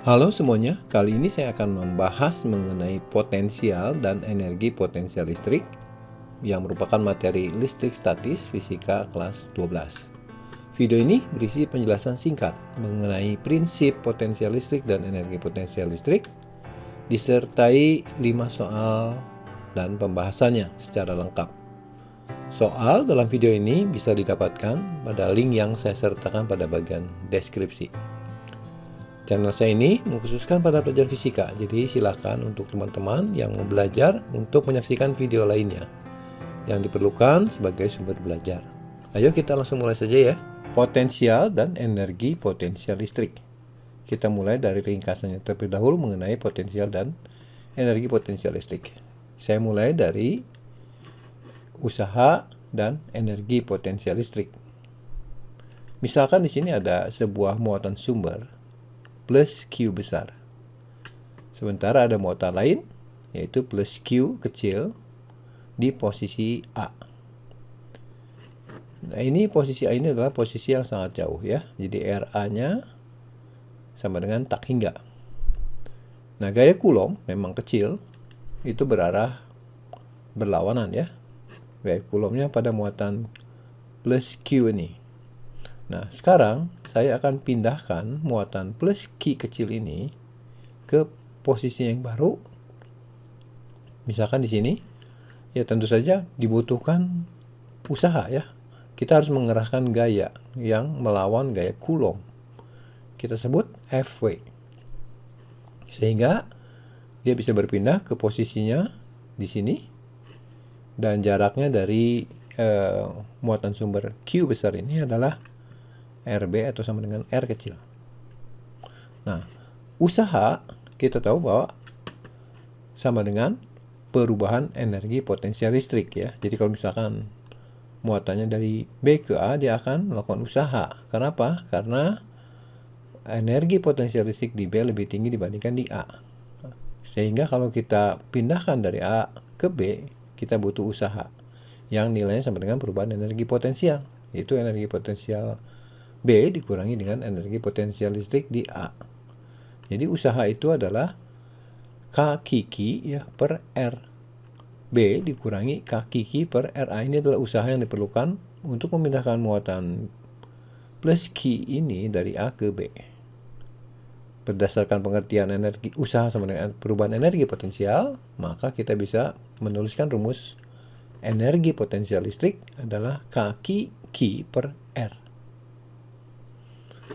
Halo semuanya, kali ini saya akan membahas mengenai potensial dan energi potensial listrik yang merupakan materi listrik statis fisika kelas 12. Video ini berisi penjelasan singkat mengenai prinsip potensial listrik dan energi potensial listrik, disertai 5 soal dan pembahasannya secara lengkap. Soal dalam video ini bisa didapatkan pada link yang saya sertakan pada bagian deskripsi. Channel saya ini mengkhususkan pada pelajar fisika, jadi silakan untuk teman-teman yang mau belajar untuk menyaksikan video lainnya yang diperlukan sebagai sumber belajar. Ayo kita langsung mulai saja ya. Potensial dan energi potensial listrik. Kita mulai dari ringkasannya terlebih dahulu mengenai potensial dan energi potensial listrik. Saya mulai dari usaha dan energi potensial listrik. Misalkan di sini ada sebuah muatan sumber plus Q besar. Sementara ada muatan lain, yaitu plus Q kecil di posisi A. Nah, ini posisi A ini adalah posisi yang sangat jauh ya. Jadi RA-nya sama dengan tak hingga. Nah, gaya Coulomb memang kecil, itu berarah berlawanan ya. Gaya Coulombnya pada muatan plus Q ini. Nah, sekarang saya akan pindahkan muatan plus Q kecil ini ke posisi yang baru. Misalkan di sini, ya tentu saja dibutuhkan usaha ya. Kita harus mengerahkan gaya yang melawan gaya Coulomb. Kita sebut Fw. Sehingga dia bisa berpindah ke posisinya di sini. Dan jaraknya dari muatan sumber Q besar ini adalah RB atau sama dengan R kecil. Nah, usaha kita tahu bahwa sama dengan perubahan energi potensial listrik ya. Jadi kalau misalkan muatannya dari B ke A, dia akan melakukan usaha. Kenapa? Karena energi potensial listrik di B lebih tinggi dibandingkan di A. Sehingga kalau kita pindahkan dari A ke B, kita butuh usaha yang nilainya sama dengan perubahan energi potensial. Itu energi potensial B dikurangi dengan energi potensial listrik di A. Jadi usaha itu adalah K kiki ya per R. B dikurangi K kiki per RA. Ini adalah usaha yang diperlukan untuk memindahkan muatan plus Q ini dari A ke B. Berdasarkan pengertian energi usaha sama dengan perubahan energi potensial, maka kita bisa menuliskan rumus energi potensial listrik adalah K kiki per R.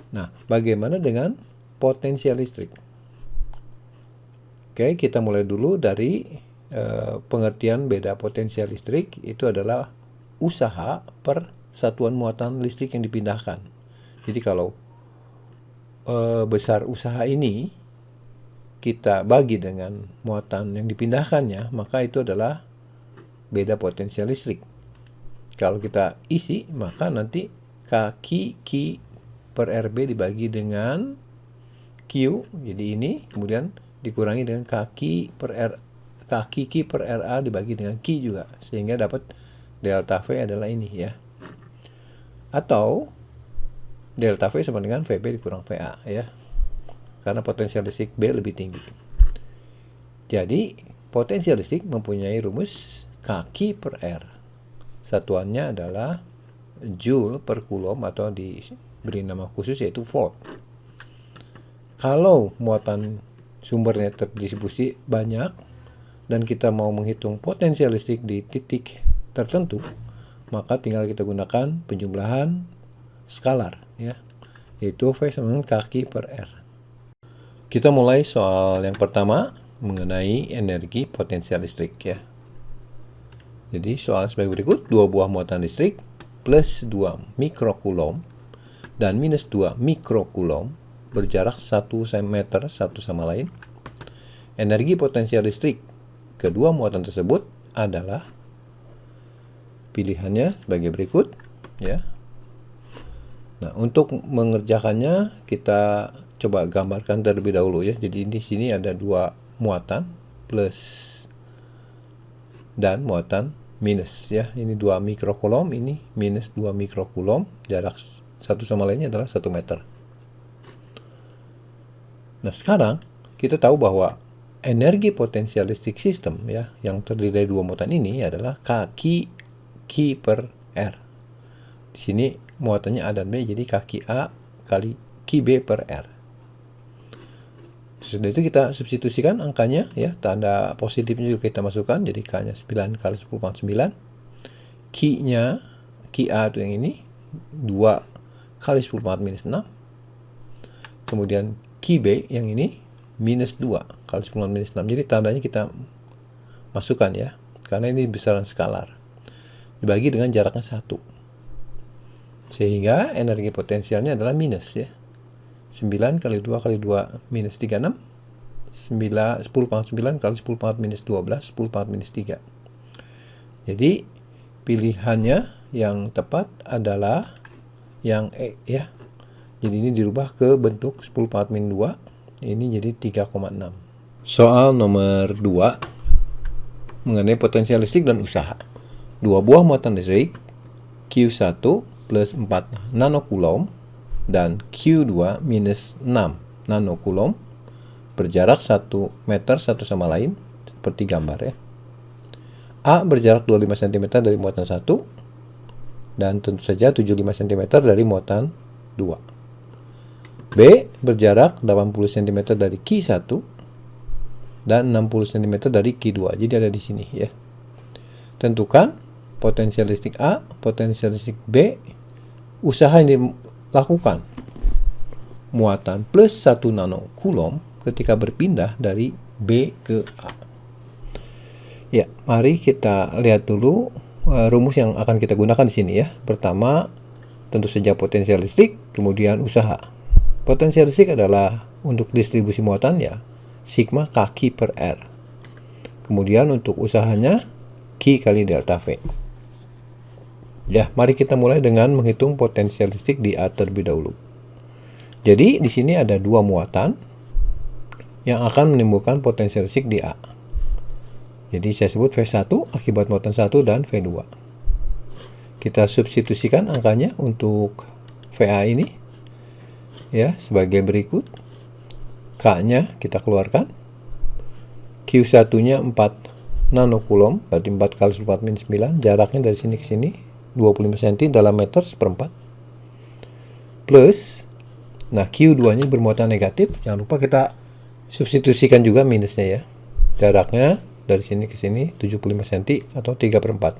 Nah, bagaimana dengan potensial listrik? Oke, kita mulai dulu dari pengertian beda potensial listrik. Itu adalah usaha per satuan muatan listrik yang dipindahkan. Jadi kalau besar usaha ini kita bagi dengan muatan yang dipindahkannya, maka itu adalah beda potensial listrik. Kalau kita isi, maka nanti K per RB dibagi dengan Q, jadi ini, kemudian dikurangi dengan K per RA dibagi dengan Q juga, sehingga dapat delta V adalah ini ya. Atau delta V sama dengan VB dikurang VA ya, karena potensial listrik B lebih tinggi. Jadi potensial listrik mempunyai rumus K per R. Satuannya adalah Joule per Coulomb atau diberi nama khusus yaitu volt. Kalau muatan sumbernya terdistribusi banyak dan kita mau menghitung potensial listrik di titik tertentu, maka tinggal kita gunakan penjumlahan skalar ya, yaitu V sama dengan K per R. Kita mulai soal yang pertama mengenai energi potensial listrik ya. Jadi soal sebagai berikut, dua buah muatan listrik plus 2 mikrocoulomb dan minus 2 mikrocoulomb berjarak 1 meter satu sama lain. Energi potensial listrik kedua muatan tersebut adalah, pilihannya sebagai berikut ya. Nah, untuk mengerjakannya kita coba gambarkan terlebih dahulu ya. Jadi di sini ada dua muatan plus dan muatan minus ya. Ini 2 mikrocoulomb, ini minus 2 mikrocoulomb, jarak satu sama lainnya adalah 1 meter. Nah, sekarang kita tahu bahwa energi potensial listrik sistem ya yang terdiri dari dua muatan ini adalah kaki Q per R. Di sini muatannya A dan B, jadi kaki A kali QB per R. Sesudah itu kita substitusikan angkanya ya, tanda positifnya juga kita masukkan, jadi K-nya 9 kali 10 pangkat 9. Q-nya, QA itu yang ini 2 kali 10 pangkat minus 6. Kemudian QB yang ini minus 2 kali 10 pangkat minus 6. Jadi tandanya kita masukkan ya, karena ini besaran skalar. Dibagi dengan jaraknya 1. Sehingga energi potensialnya adalah minus ya. 9 kali 2 kali 2 minus 36. 10 pangkat 9 kali 10 pangkat minus 12. 10 pangkat minus 3. Jadi pilihannya yang tepat adalah yang E ya. Jadi ini dirubah ke bentuk 10 pangkat min 2. Ini jadi 3,6. Soal nomor 2 mengenai potensial listrik dan usaha. Dua buah muatan listrik Q1 plus 4 nanocoulomb dan Q2 minus 6 nanocoulomb berjarak 1 meter satu sama lain seperti gambar ya. A berjarak 25 cm dari muatan 1 dan tentu saja 75 cm dari muatan 2. B berjarak 80 cm dari Q1 dan 60 cm dari Q2. Jadi ada di sini ya. Tentukan potensial listrik A, potensial listrik B, usaha yang dilakukan. Muatan plus 1 nanocoulomb ketika berpindah dari B ke A. Ya, mari kita lihat dulu rumus yang akan kita gunakan di sini ya. Pertama, tentu saja potensial listrik, kemudian usaha. Potensial listrik adalah untuk distribusi muatan ya, sigma kaki per R. Kemudian untuk usahanya, Q kali delta V. Ya, mari kita mulai dengan menghitung potensial listrik di A terlebih dahulu. Jadi, di sini ada dua muatan yang akan menimbulkan potensial listrik di A. Jadi, saya sebut V1 akibat muatan 1 dan V2. Kita substitusikan angkanya untuk VA ini ya sebagai berikut. K-nya kita keluarkan. Q1-nya 4 nanocoulomb, berarti 4 kali 10 min 9. Jaraknya dari sini ke sini 25 cm dalam meter seperempat. Plus, nah Q2-nya bermuatan negatif. Jangan lupa kita substitusikan juga minusnya ya. Jaraknya dari sini ke sini 75 cm atau 3/4.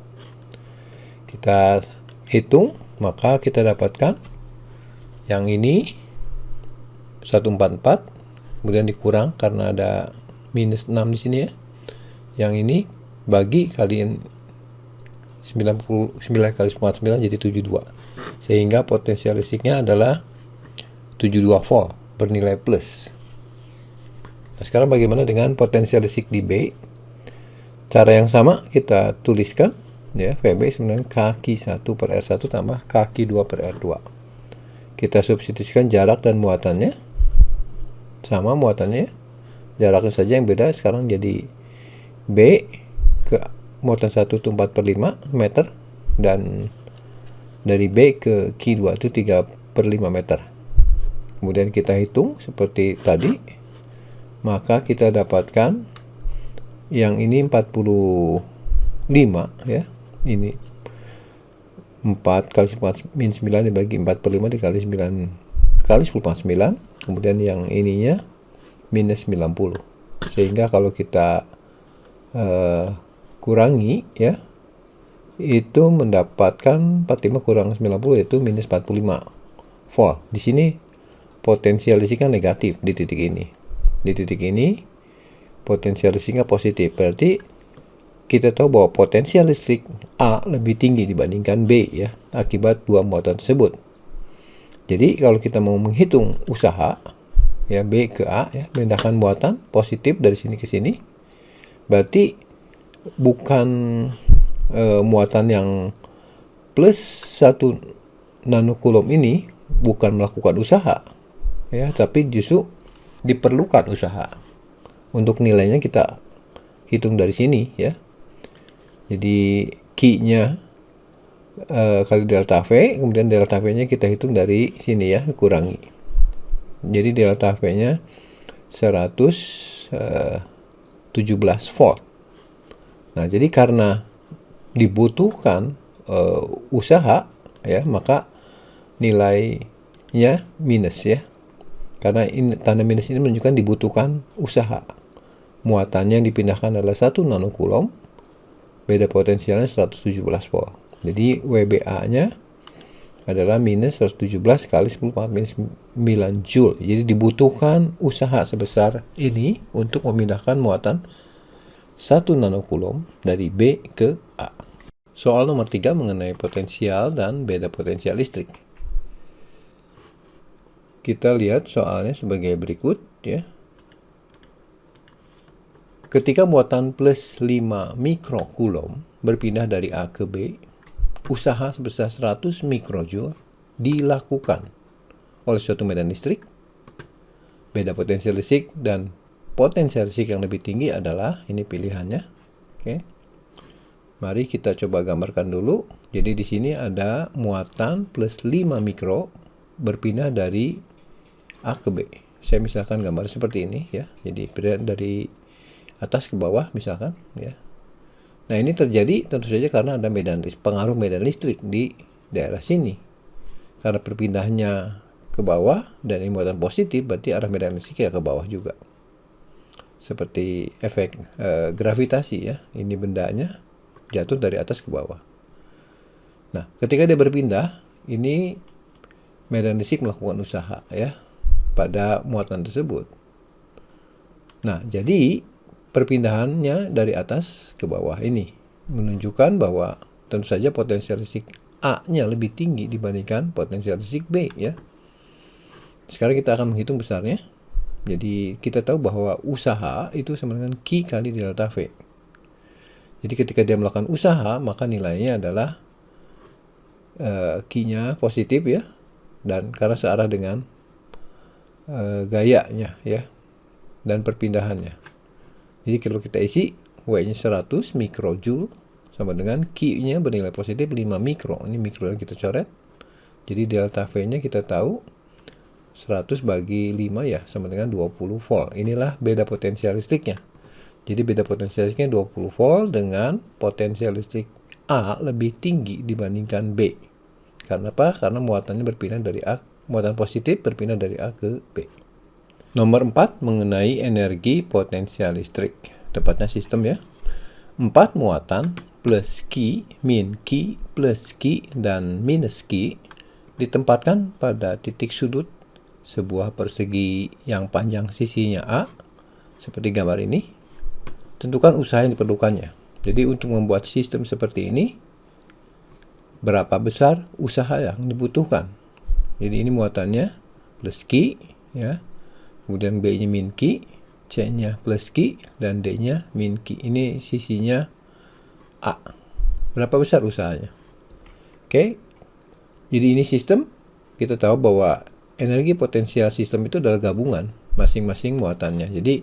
Kita hitung, maka kita dapatkan yang ini 144, kemudian dikurang karena ada minus 6 di sini ya. Yang ini bagi kalian 99 kali 9 jadi 72. Sehingga potensial listriknya adalah 72 volt bernilai plus. Nah, sekarang bagaimana dengan potensial listrik di B? Cara yang sama kita tuliskan ya, VB sebenarnya kaki 1 per R1 tambah kaki 2 per R2. Kita substitusikan jarak dan muatannya. Sama muatannya. Jaraknya saja yang beda, sekarang jadi B ke muatan 1 itu 4/5 meter dan dari B ke Q2 itu 3/5 meter. Kemudian kita hitung seperti tadi, maka kita dapatkan yang ini 45 ya. Ini 4 kali 4 min 9 dibagi 4/5 dikali 9 kali 10 pangkat 9. Kemudian yang ininya minus 90. Sehingga kalau kita kurangi ya, itu mendapatkan 45 kurang 90 yaitu minus 45 volt. Di sini potensial listriknya negatif di titik ini. Di titik ini potensial listriknya positif. Berarti kita tahu bahwa potensial listrik A lebih tinggi dibandingkan B ya, akibat dua muatan tersebut. Jadi kalau kita mau menghitung usaha ya, B ke A ya, pindahkan muatan positif dari sini ke sini, berarti bukan muatan yang plus 1 nanocoulomb ini bukan melakukan usaha ya, tapi justru diperlukan usaha. Untuk nilainya kita hitung dari sini ya. Jadi Q-nya kali delta V, kemudian delta V-nya kita hitung dari sini ya, kurangi. Jadi delta V-nya 117 volt. Nah, jadi karena dibutuhkan usaha ya, maka nilainya minus ya. Karena ini, tanda minus ini menunjukkan dibutuhkan usaha. Muatannya yang dipindahkan adalah 1 nanocoulomb, beda potensialnya 117 volt. Jadi WBA-nya adalah minus 117 kali 10 pangkat minus 9 Joule. Jadi dibutuhkan usaha sebesar ini untuk memindahkan muatan 1 nanocoulomb dari B ke A. Soal nomor 3 mengenai potensial dan beda potensial listrik. Kita lihat soalnya sebagai berikut ya. Ketika muatan plus 5 mikrocoulomb berpindah dari A ke B, usaha sebesar 100 mikrojoule dilakukan oleh suatu medan listrik. Beda potensial listrik dan potensial listrik yang lebih tinggi adalah, ini pilihannya. Oke. Mari kita coba gambarkan dulu. Jadi di sini ada muatan plus 5 mikro berpindah dari A ke B. Saya misalkan gambar seperti ini ya. Jadi dari atas ke bawah misalkan ya. Nah, ini terjadi tentu saja karena ada pengaruh medan listrik di daerah sini. Karena perpindahnya ke bawah dan ini muatan positif, berarti arah medan listrik ya ke bawah juga. Seperti efek gravitasi ya. Ini bendanya jatuh dari atas ke bawah. Nah, ketika dia berpindah, ini medan listrik melakukan usaha ya pada muatan tersebut. Nah, jadi perpindahannya dari atas ke bawah ini menunjukkan bahwa tentu saja potensial listrik A-nya lebih tinggi dibandingkan potensial listrik B ya. Sekarang kita akan menghitung besarnya. Jadi kita tahu bahwa usaha itu sama dengan Q kali delta V. Jadi ketika dia melakukan usaha, maka nilainya adalah Q-nya positif ya, dan karena searah dengan gayanya ya, dan perpindahannya. Jadi kalau kita isi W-nya 100 mikrojoule sama dengan Q-nya bernilai positif 5 mikro. Ini mikro yang kita coret. Jadi delta V-nya kita tahu 100 bagi 5 ya sama dengan 20 volt. Inilah beda potensial listriknya. Jadi beda potensial listriknya 20 volt dengan potensial listrik A lebih tinggi dibandingkan B. Karena apa? Karena muatannya berpindah dari A, muatan positif berpindah dari A ke B. Nomor 4 mengenai energi potensial listrik. Tepatnya sistem ya. 4 muatan plus Q, min Q, plus Q, dan minus Q ditempatkan pada titik sudut sebuah persegi yang panjang sisinya A, seperti gambar ini. Tentukan usaha yang diperlukannya. Jadi untuk membuat sistem seperti ini, berapa besar usaha yang dibutuhkan. Jadi ini muatannya plus Q ya. Kemudian B-nya min Q, C-nya plus Q, dan D-nya min Q. Ini sisinya A. Berapa besar usahanya? Oke. Jadi ini sistem. Kita tahu bahwa energi potensial sistem itu adalah gabungan masing-masing muatannya. Jadi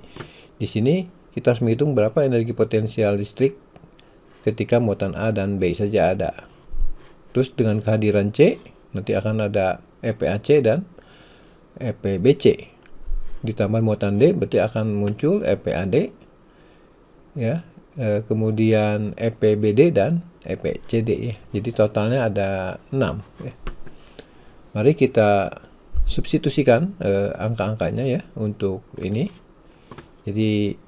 di sini kita harus menghitung berapa energi potensial listrik ketika muatan A dan B saja ada. Terus dengan kehadiran C, nanti akan ada EPAC dan EPBC. Ditambah muatan D berarti akan muncul EPAD ya, kemudian EPBD dan EPCD ya. Jadi totalnya ada 6 ya. Mari kita substitusikan angka-angkanya ya untuk ini. Jadi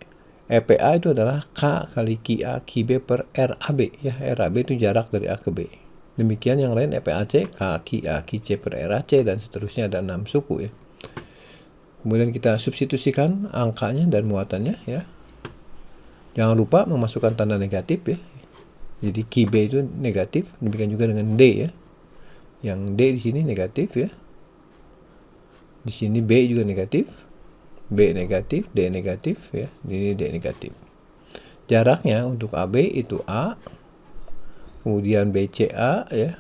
EPA itu adalah K kali QA QB per RAB ya. RAB itu jarak dari A ke B. Demikian yang lain EPAC K QA QC per RAC dan seterusnya, ada 6 suku ya. Kemudian kita substitusikan angkanya dan muatannya ya. Jangan lupa memasukkan tanda negatif ya. Jadi QB itu negatif, demikian juga dengan D ya. Yang D di sini negatif ya. Di sini B juga negatif. B negatif, D negatif ya. Ini D negatif. Jaraknya untuk AB itu A. Kemudian BCA ya.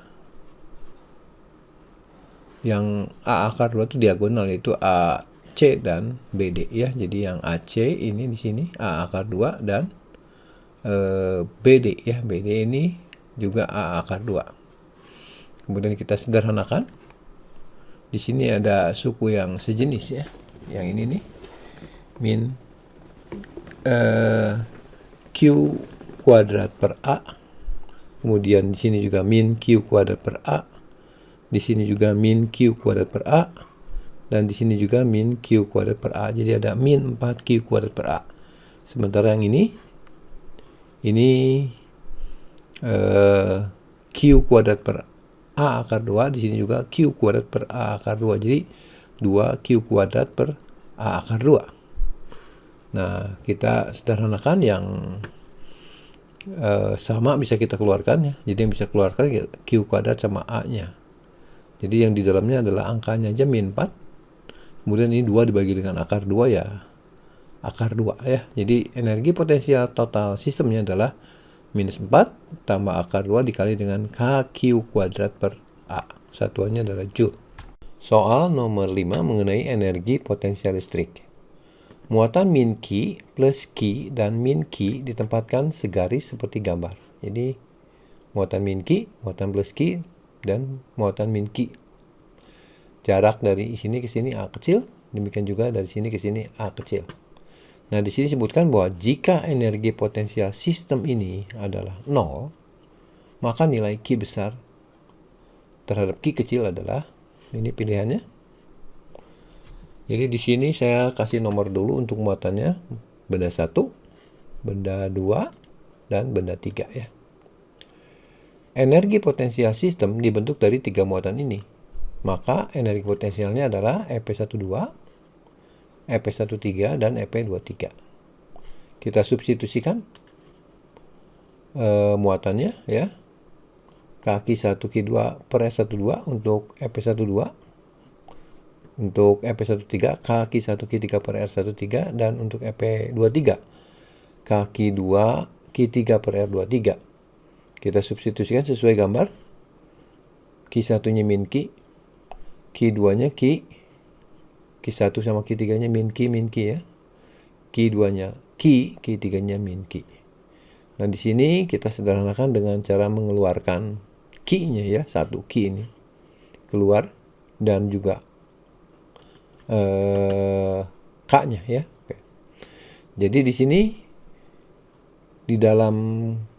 Yang A akar 2 itu diagonal, yaitu A C dan BD ya. Jadi yang AC ini di sini A akar 2 dan BD ya. BD ini juga A akar 2. Kemudian kita sederhanakan. Di sini ada suku yang sejenis ya. Yang ini nih. min Q kuadrat per A. Kemudian di sini juga min Q kuadrat per A. Di sini juga min Q kuadrat per A. Dan di sini juga min Q kuadrat per A. Jadi ada min 4Q kuadrat per A. Sementara yang ini Q kuadrat per A akar 2. Di sini juga Q kuadrat per A akar 2. Jadi 2Q kuadrat per A akar 2. Nah, kita sederhanakan yang sama bisa kita keluarkan ya. Jadi yang bisa keluarkan Q kuadrat sama A-nya. Jadi yang di dalamnya adalah angkanya aja min 4. Kemudian ini 2 dibagi dengan akar 2 ya akar 2 ya. Jadi energi potensial total sistemnya adalah minus 4 tambah akar 2 dikali dengan KQ kuadrat per A. Satuannya adalah Joule. Soal nomor 5 mengenai energi potensial listrik. Muatan min Q plus Q dan min Q ditempatkan segaris seperti gambar. Jadi muatan min Q, muatan plus Q, dan muatan min Q. Jarak dari sini ke sini A kecil, demikian juga dari sini ke sini A kecil. Nah, di sini disebutkan bahwa jika energi potensial sistem ini adalah 0, maka nilai Q besar terhadap Q kecil adalah, ini pilihannya. Jadi di sini saya kasih nomor dulu untuk muatannya, benda 1, benda 2, dan benda 3 ya. Energi potensial sistem dibentuk dari 3 muatan ini. Maka energi potensialnya adalah EP12, EP13, dan EP23. Kita substitusikan muatannya ya. Kaki 1, Ki 2 per S12 untuk EP12. Untuk EP13 kaki 1 Ki 3 per R13, dan untuk EP23 kaki 2 Ki 3 per R23. Kita substitusikan sesuai gambar. Ki 1-nya min Ki, Ki 2-nya Ki, Ki 1 sama Ki 3-nya min Ki ya. Ki 2-nya Ki 3-nya min Ki. Nah, di sini kita sederhanakan dengan cara mengeluarkan Ki-nya ya, 1 Ki ini keluar, dan juga K-nya ya. Oke. Jadi di sini di dalam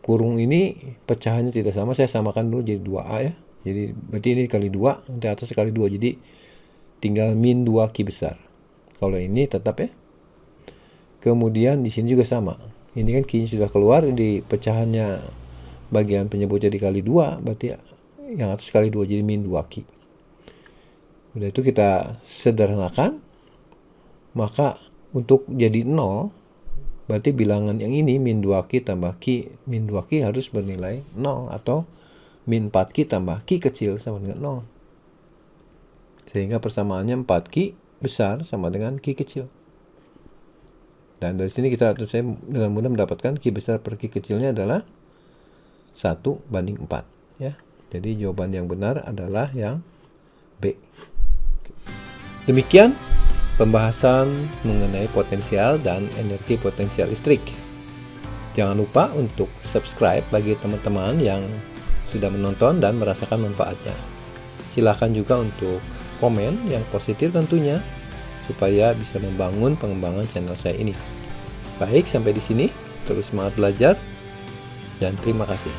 kurung ini pecahannya tidak sama. Saya samakan dulu jadi 2A ya. Jadi berarti ini kali 2, nanti atas kali 2. Jadi tinggal min 2 Q besar. Kalau ini tetap ya. Kemudian di sini juga sama. Ini kan Q-nya sudah keluar, di pecahannya bagian penyebut jadi kali 2, berarti yang atas kali 2 jadi min 2 Q. Udah itu kita sederhanakan, maka untuk jadi 0, berarti bilangan yang ini min 2Q tambah Q min 2Q harus bernilai 0, atau min 4Q tambah Q kecil sama dengan 0. Sehingga persamaannya 4Q besar sama dengan Q kecil. Dan dari sini kita dengan mudah mendapatkan Q besar per Q kecilnya adalah 1:4 ya. Jadi jawaban yang benar adalah yang B. Demikian pembahasan mengenai potensial dan energi potensial listrik. Jangan lupa untuk subscribe bagi teman-teman yang sudah menonton dan merasakan manfaatnya. Silakan juga untuk komen yang positif tentunya, supaya bisa membangun pengembangan channel saya ini. Baik, sampai di sini. Terus semangat belajar, dan terima kasih.